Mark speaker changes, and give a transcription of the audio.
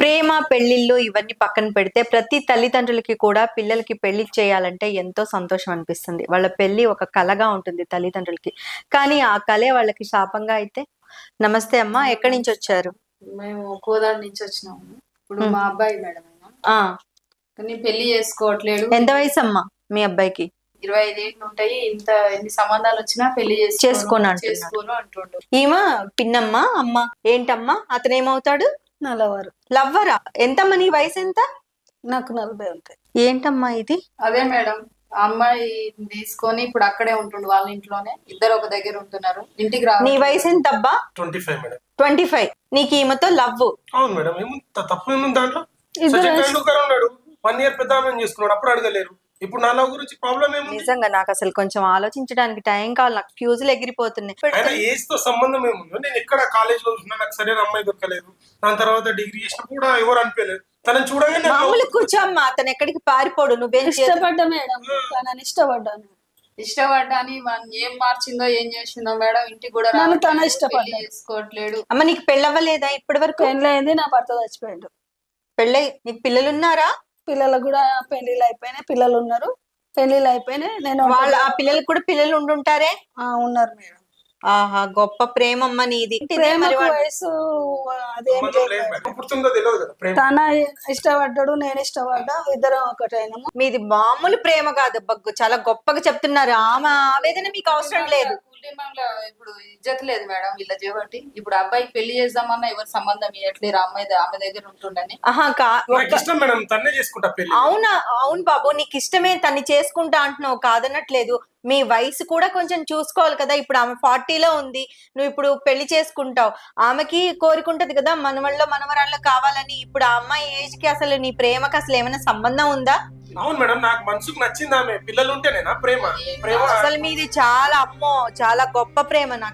Speaker 1: ప్రేమ పెళ్లిళ్ళు ఇవన్నీ పక్కన పెడితే ప్రతి తల్లిదండ్రులకి కూడా పిల్లలకి పెళ్లి చేయాలంటే ఎంతో సంతోషం అనిపిస్తుంది. వాళ్ళ పెళ్లి ఒక కలగా ఉంటుంది తల్లిదండ్రులకి. కానీ ఆ కలే వాళ్ళకి శాపంగా అయితే. నమస్తే అమ్మా, ఎక్కడి నుంచి వచ్చారు?
Speaker 2: మేము కోదాడ నుంచి వచ్చినాము. ఇప్పుడు మా అబ్బాయి మేడం ఆయన.
Speaker 1: ఆ
Speaker 2: కానీ పెళ్లి చేసుకోవట్లేడు.
Speaker 1: ఎంత వయసు అమ్మా మీ అబ్బాయికి?
Speaker 2: 25 ఏళ్ళు ఉంటాయి. ఎన్ని సంబంధాలు వచ్చినా పెళ్లి
Speaker 1: చేసుకోను
Speaker 2: అంటుండు.
Speaker 1: ఈమె పిన్నమ్మ అమ్మ. ఏంటమ్మా అతను ఏమవుతాడు?
Speaker 2: నలవారు.
Speaker 1: లవ్వరా? ఎంతమ్మా నీ వయసు ఎంత?
Speaker 2: నాకు 40 ఉంటాయి.
Speaker 1: ఏంటమ్మా ఇది?
Speaker 2: అదే మేడం, ఆ అమ్మాయి తీసుకొని ఇప్పుడు అక్కడే ఉంటుండు, వాళ్ళ ఇంట్లోనే. ఇద్దరు ఒక దగ్గర ఉంటున్నారు. ఇంటికి రా.
Speaker 1: నీ వయసు ఎంత అబ్బా?
Speaker 3: 25 మేడం.
Speaker 1: 25. నీకు ఈమెతో లవ్?
Speaker 3: అవును మేడం. తప్పు ఏముంది దాంట్లో? ఉన్నాడు 1 ఇయర్ పెద్ద ఆమె చేసుకున్నాడు, అప్పుడు అడగలేరు. ఇప్పుడు నా లవ్ గురించి ప్రాబ్లం ఏముంది?
Speaker 1: నిజంగా నాకు అసలు కొంచెం ఆలోచించడానికి టైం కావాలి. నాకు ఫ్యూజులు ఎగిరిపోతున్నాయి.
Speaker 3: ఆయన ఏజ్ తో సంబంధం ఏముంది? నేను ఎక్కడ కాలేజ్ లో చూసినా నాకు సరైన అమ్మాయి దొరకలేదు. దాని తర్వాత డిగ్రీ చేసినప్పుడు కూడా ఎవరు అనిపించలేదు. తనని చూడగానే
Speaker 1: మామూలు కూర్చోమ్మా, అతను ఎక్కడికి పారిపోడు. నువ్వేం
Speaker 2: ఇష్టపడ్డా మేడం, తనని ఇష్టపడ్డాని మనం ఏం మార్చిందో ఏం చేసిందో మేడం. ఇంటికి కూడా తన ఇష్టపడ్డా చేసుకోవట్లేడు.
Speaker 1: అమ్మ నీకు పెళ్ళవ్వలేదా ఇప్పటి వరకు?
Speaker 2: పెళ్ళైంది, నా భర్త చచ్చిపోయాడు.
Speaker 1: పెళ్ళై నీకు పిల్లలు ఉన్నారా?
Speaker 2: పిల్లలకు కూడా పెళ్లిళ్ళు అయిపోయినాయి, పిల్లలు ఉన్నారు. పెళ్లిళ్ళు అయిపోయినాయి. నేను
Speaker 1: వాళ్ళ ఆ పిల్లలకు కూడా పిల్లలు ఉండుంటారే?
Speaker 2: ఉన్నారు మేడం.
Speaker 1: ఆహా, గొప్ప ప్రేమమ్మ నీది.
Speaker 2: వయసు అదేమి తన ఇష్టపడ్డాడు, నేను ఇష్టపడ్డా, ఇద్దరం ఒకటైనాము.
Speaker 1: మీది మామూలు ప్రేమ కాదు, చాలా గొప్పగా చెప్తున్నారు. ఆమె ఆవేదన మీకు అవసరం లేదు.
Speaker 2: ఇప్పుడు ఇజ్జత్ లేదు మేడం వీళ్ళ చేపట్టి. ఇప్పుడు అబ్బాయికి పెళ్లి చేద్దామన్నా ఎవరు సంబంధం ఇవ్వట్లేరు. అమ్మాయి ఆమె దగ్గర ఉంటుండని.
Speaker 1: అవునా? అవును బాబు, నీకు ఇష్టమే, తన్ని చేసుకుంటా అంటున్నావు, కాదనట్లేదు. మీ వయసు కూడా కొంచెం చూసుకోవాలి కదా. ఇప్పుడు ఆమె 40లో ఉంది, నువ్వు ఇప్పుడు పెళ్లి చేసుకుంటావు. ఆమెకి కోరికుంటది కదా మనవళ్ళలో మనవరాళ్ళు కావాలని. ఇప్పుడు ఆ అమ్మాయి ఏజ్ కి అసలు నీ ప్రేమకి అసలు ఏమైనా సంబంధం ఉందా?
Speaker 3: అవును మేడం, నాకు మనసుకు నచ్చింది ఆమె. పిల్లలు ఉంటేనేనా ప్రేమ?
Speaker 1: అసలు మీది చాలా అమ్మో చాలా గొప్ప ప్రేమ. నాకు